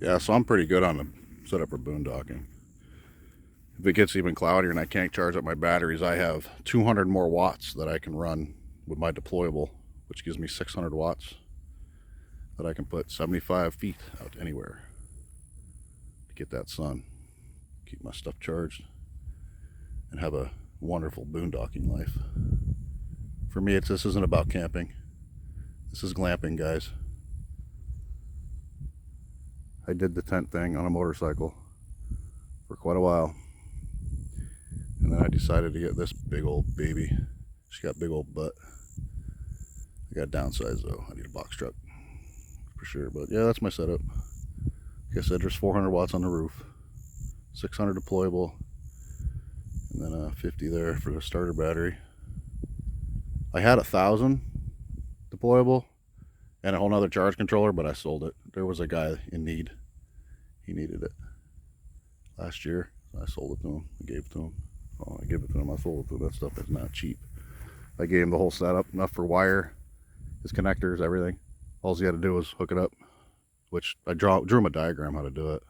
Yeah, so I'm pretty good on the setup for boondocking. If it gets even cloudier and I can't charge up my batteries, I have 200 more watts that I can run with my deployable, which gives me 600 watts that I can put 75 feet out anywhere to get that sun, keep my stuff charged, and have a wonderful boondocking life. For me, this isn't about camping. This is glamping, guys. I did the tent thing on a motorcycle for quite a while. And then I decided to get this big old baby. She's got big old butt. I got downsides though. I need a box truck for sure. But yeah, that's my setup. Like I said, there's 400 watts on the roof, 600 deployable, and then 50 there for the starter battery. I had 1,000 deployable and a whole nother charge controller, but I sold it. There was a guy in need. He needed it last year. I sold it to him. I gave it to him. Oh, I gave it to him. I sold it to him. That stuff is not cheap. I gave him the whole setup, enough for wire, his connectors, everything. All he had to do was hook it up, which I drew him a diagram how to do it.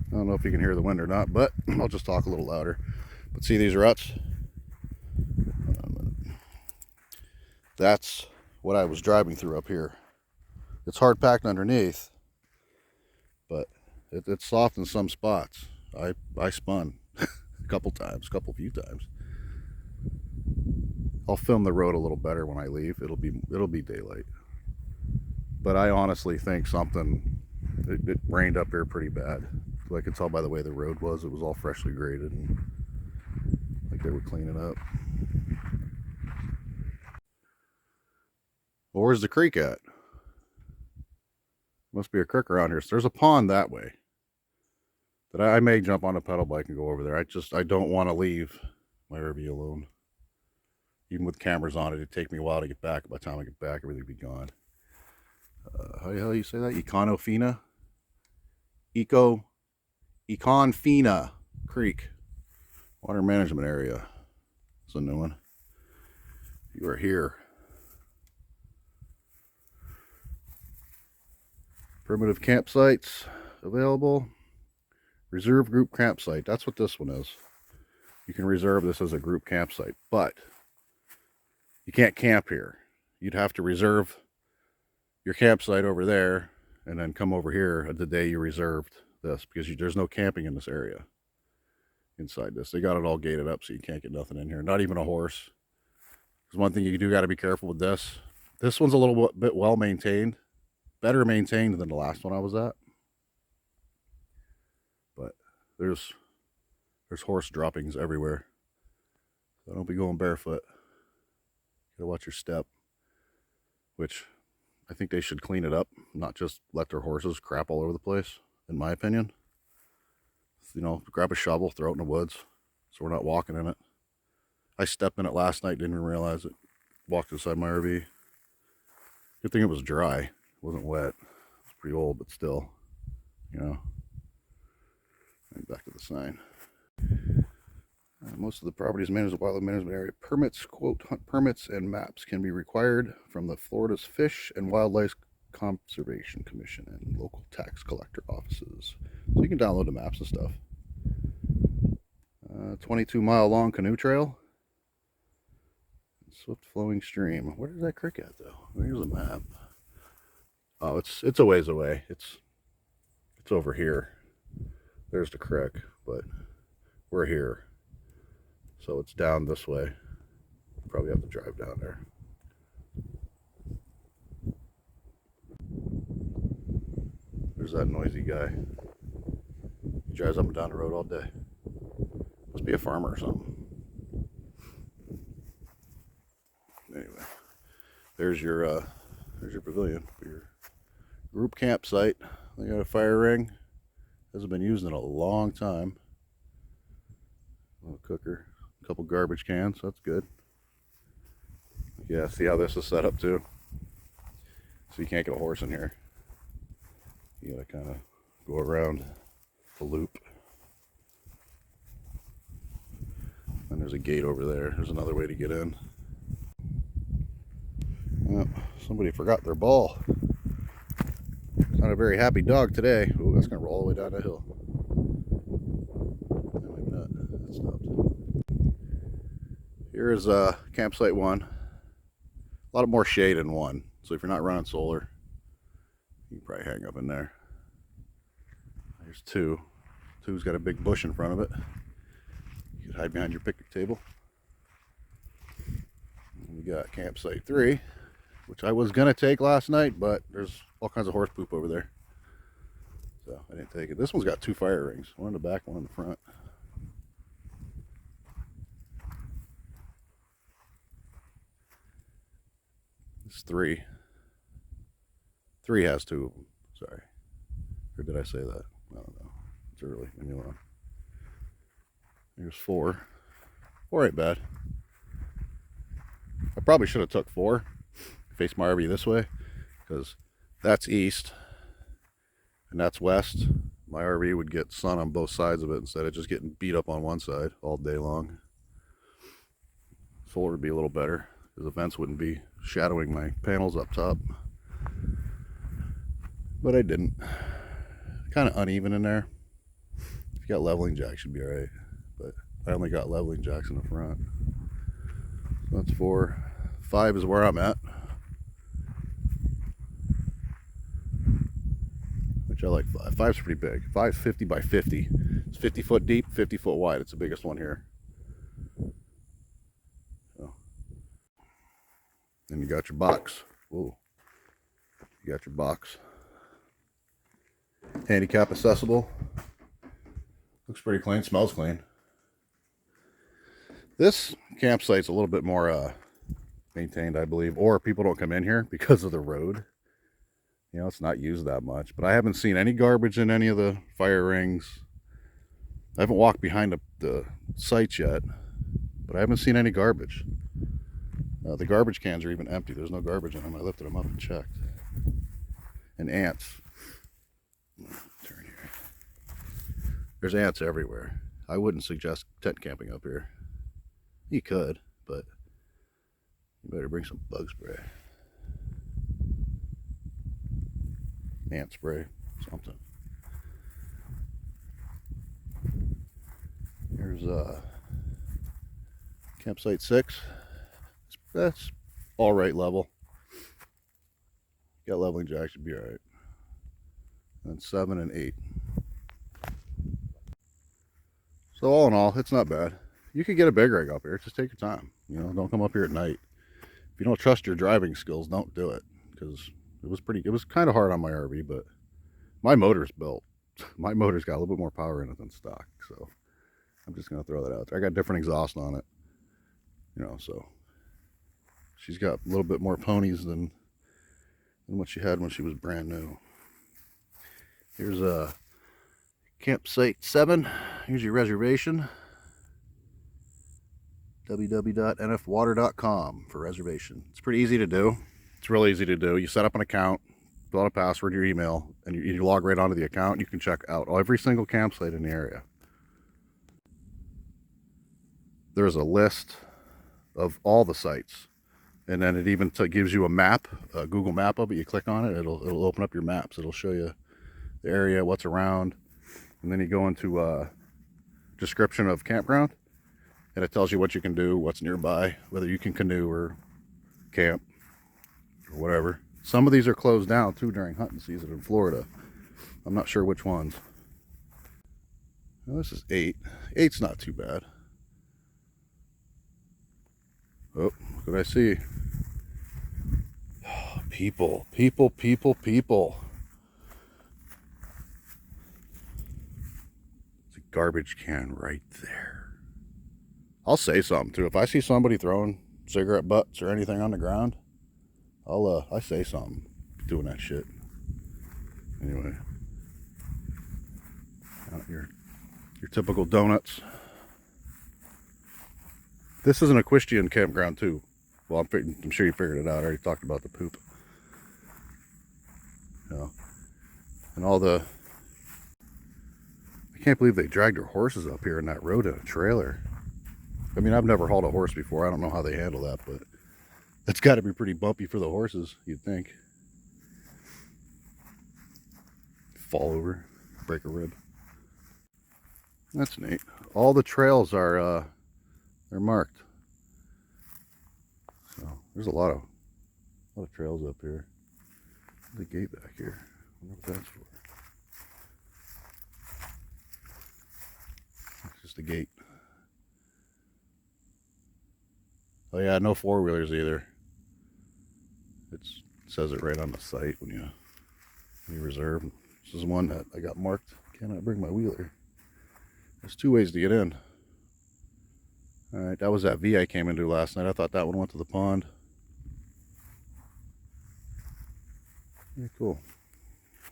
I don't know if you can hear the wind or not, but I'll just talk a little louder. But see these ruts? That's what I was driving through up here. It's hard packed underneath, but it's soft in some spots. I spun a few times. I'll film the road a little better when I leave. It'll be daylight. But I honestly think it rained up here pretty bad. I could tell by the way the road was. It was all freshly graded and like they were cleaning up. Well, where's the creek at? Must be a creek around here. So there's a pond that way. That I may jump on a pedal bike and go over there. I don't want to leave my RV alone. Even with cameras on it, it'd take me a while to get back. By the time I get back, everything would be gone. How the hell do you say that? Econofina? Econfina Creek. Water management area. It's a new one. You are here. Primitive campsites available. Reserve group campsite. That's what this one is. You can reserve this as a group campsite, but you can't camp here. You'd have to reserve your campsite over there and then come over here the day you reserved this, because there's no camping in this area inside this. They got it all gated up so you can't get nothing in here, not even a horse. There's one thing you do got to be careful with this. This one's a little bit well maintained, better maintained than the last one I was at. But there's horse droppings everywhere. So don't be going barefoot. Gotta watch your step. Which I think they should clean it up, not just let their horses crap all over the place, in my opinion. You know, grab a shovel, throw it in the woods, so we're not walking in it. I stepped in it last night, didn't even realize it. Walked inside my RV. Good thing it was dry. It wasn't wet. It's pretty old, but still, you know. And back to the sign. Most of the properties managed as a wildlife management area. Permits, quote, hunt permits and maps can be required from the Florida's Fish and Wildlife Conservation Commission and local tax collector offices. So you can download the maps and stuff. 22-mile long canoe trail. Swift flowing stream. Where is that creek at though? Here's a map. Oh, it's a ways away. It's over here. There's the creek, but we're here. So it's down this way. Probably have to drive down there. There's that noisy guy. He drives up and down the road all day. Must be a farmer or something. Anyway, there's your pavilion, your group campsite. They got a fire ring. Hasn't been used in a long time. A little cooker, a couple garbage cans. That's good. Yeah, see how this is set up too. So you can't get a horse in here. You gotta kind of go around the loop. And there's a gate over there. There's another way to get in. Well, Somebody forgot their ball. Not a very happy dog today. Ooh, that's gonna roll all the way down the hill. No, maybe not. That stopped. Here's campsite 1. A lot more shade in 1. So if you're not running solar, you can probably hang up in there. Here's 2. 2's got a big bush in front of it. You can hide behind your picnic table. And we got campsite 3, which I was gonna take last night, but there's all kinds of horse poop over there, so I didn't take it. This one's got 2 fire rings, one in the back, one in the front. It's 3. 3 has 2 of them. Sorry, or did I say that? I don't know. It's early. Leave me alone. Here's 4. 4 ain't bad. I probably should have took 4. Face my RV this way, because that's east and that's west. My RV would get sun on both sides of it instead of just getting beat up on one side all day long. Solar would be a little better because the vents wouldn't be shadowing my panels up top. But I didn't. Kind of uneven in there. If you got leveling jacks, should be alright. But I only got leveling jacks in the front. So that's 4. 5 is where I'm at. Which I like 5. 5's pretty big. 5's 50 by 50. It's 50 foot deep, 50 foot wide. It's the biggest one here. So. Then you got your box. Whoa. You got your box. Handicap accessible. Looks pretty clean. Smells clean. This campsite's a little bit more maintained, I believe. Or people don't come in here because of the road. You know, it's not used that much. But I haven't seen any garbage in any of the fire rings. I haven't walked behind the sites yet. But I haven't seen any garbage. The garbage cans are even empty. There's no garbage in them. I lifted them up and checked. And ants. Turn here. There's ants everywhere. I wouldn't suggest tent camping up here. You could, but you better bring some bug spray. Ant spray, something. Here's campsite 6. That's all right level. Got leveling jack, should be all right. And 7 and 8. So all in all, it's not bad. You could get a big rig up here. Just take your time. You know, don't come up here at night. If you don't trust your driving skills, don't do it, because it was kind of hard on my RV, but my motor's built. My motor's got a little bit more power in it than stock, so I'm just gonna throw that out there. I got different exhaust on it, you know, so she's got a little bit more ponies than what she had when she was brand new. Here's a campsite 7. Here's your reservation. www.nfwater.com for reservation. It's pretty easy to do. It's really easy to do. You set up an account, fill out a password, your email, and you log right onto the account. You can check out every single campsite in the area. There's a list of all the sites, and then it even gives you a map, a Google map of it. You click on it, it'll open up your maps. It'll show you the area, what's around, and then you go into description of campground, and it tells you what you can do, what's nearby, whether you can canoe or camp or whatever. Some of these are closed down too during hunting season in Florida. I'm not sure which ones. Well, this is 8. 8's not too bad. Oh, look what I see. People, people, people, people. It's a garbage can right there. I'll say something too. If I see somebody throwing cigarette butts or anything on the ground, I say something. Doing that shit. Anyway, your typical donuts. This is an equestrian campground too. Well, I'm sure you figured it out. I already talked about the poop. You know, and all the. I can't believe they dragged their horses up here in that road in a trailer. I mean, I've never hauled a horse before. I don't know how they handle that, but That's got to be pretty bumpy for the horses, you'd think. Fall over, break a rib. That's neat. All the trails are they're marked. So there's a lot of trails up here. There's a gate back here. I wonder what that's for. It's just a gate. Oh yeah, no four-wheelers either. It says it right on the site when you reserve. This is one that I got marked. Cannot bring my wheeler. There's two ways to get in. Alright, that was that V I came into last night. I thought that one went to the pond. Yeah, cool.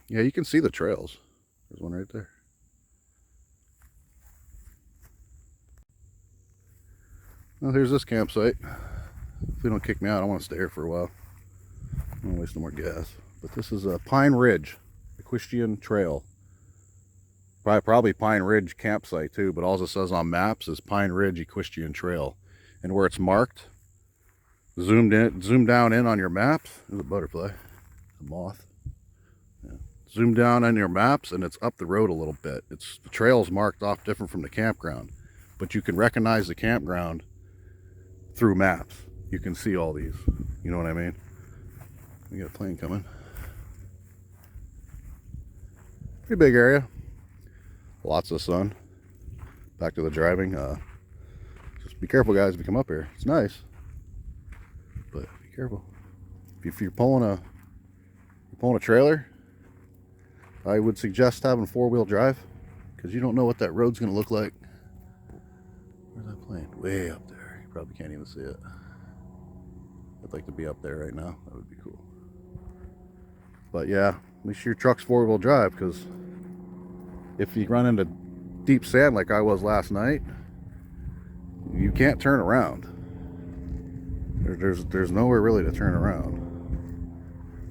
Yeah, you can see the trails. There's one right there. Well, here's this campsite. If they don't kick me out, I want to stay here for a while. I don't want to waste no more gas. But this is a Pine Ridge Equestrian Trail. Probably Pine Ridge campsite too, but all it says on maps is Pine Ridge Equestrian Trail. And where it's marked, zoom down in on your maps. There's a butterfly, a moth. Yeah. Zoom down on your maps and it's up the road a little bit. The trail's marked off different from the campground, but you can recognize the campground through maps. You can see all these. You know what I mean? We got a plane coming. Pretty big area. Lots of sun. Back to the driving. Just be careful, guys, if you come up here. It's nice, but be careful. If you're pulling a trailer, I would suggest having four-wheel drive because you don't know what that road's going to look like. Where's that plane? Way up there. You probably can't even see it. I'd like to be up there right now. That would be cool. But yeah, make sure your truck's four-wheel drive because if you run into deep sand like I was last night, you can't turn around. There's nowhere really to turn around.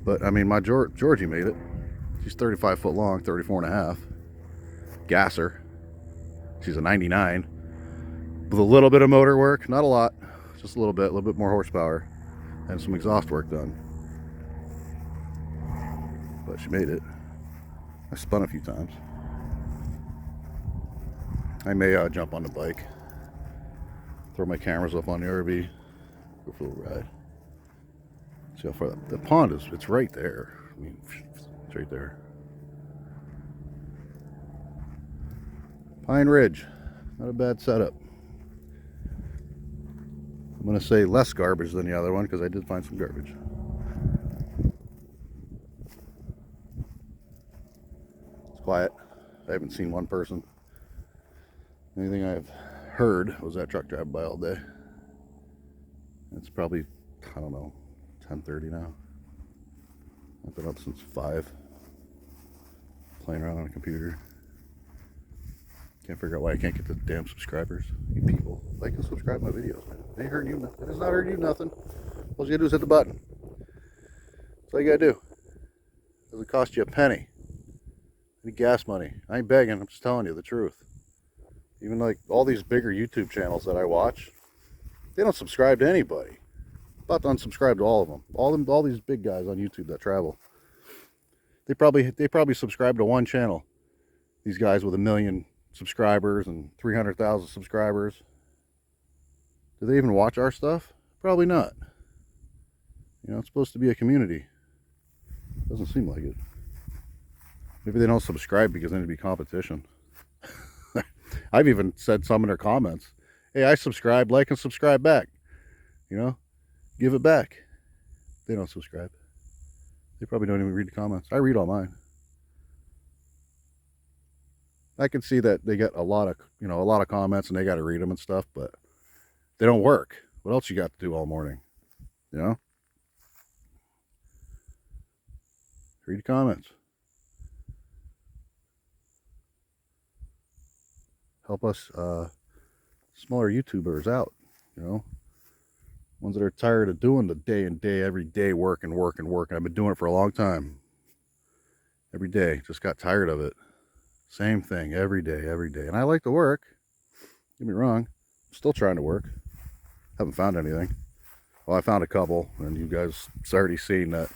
But I mean, my Georgie made it. She's 35 foot long, 34 and a half. Gasser. She's a 99 with a little bit of motor work, not a lot, just a little bit more horsepower and some exhaust work done. But she made it. I spun a few times. I may jump on the bike, throw my cameras up on the RV, go for a little ride. See how far the pond is. It's right there. I mean, it's right there. Pine Ridge, not a bad setup. I'm going to say less garbage than the other one because I did find some garbage. It's quiet. I haven't seen one person. Anything I've heard was that truck drive by all day. It's probably, I don't know, 10:30 now. I've been up since 5, playing around on a computer. Can't figure out why I can't get the damn subscribers. You people, like and subscribe my videos, man. They ain't hurting you nothing. It has not hurt you nothing. All you gotta do is hit the button. That's all you gotta do. Doesn't cost you a penny. Any gas money. I ain't begging, I'm just telling you the truth. Even like all these bigger YouTube channels that I watch, they don't subscribe to anybody. I'm about to unsubscribe to all of them. All these big guys on YouTube that travel. They probably subscribe to one channel. These guys with 1 million subscribers and 300,000 subscribers. Do they even watch our stuff? Probably not. You know, it's supposed to be a community. Doesn't seem like it. Maybe they don't subscribe because there need to be competition. I've even said some in their comments, hey, I subscribe, like and subscribe back. You know, give it back. They don't subscribe. They probably don't even read the comments. I read all mine. I can see that they get a lot of comments and they got to read them and stuff, but they don't work. What else you got to do all morning? You know? Read the comments. Help us smaller YouTubers out, you know? Ones that are tired of doing the day and day, every day, work and work and work. I've been doing it for a long time. Every day. Just got tired of it. Same thing every day, every day. And I like to work. Don't get me wrong. I'm still trying to work. Haven't found anything. Well, I found a couple, and you guys already seen that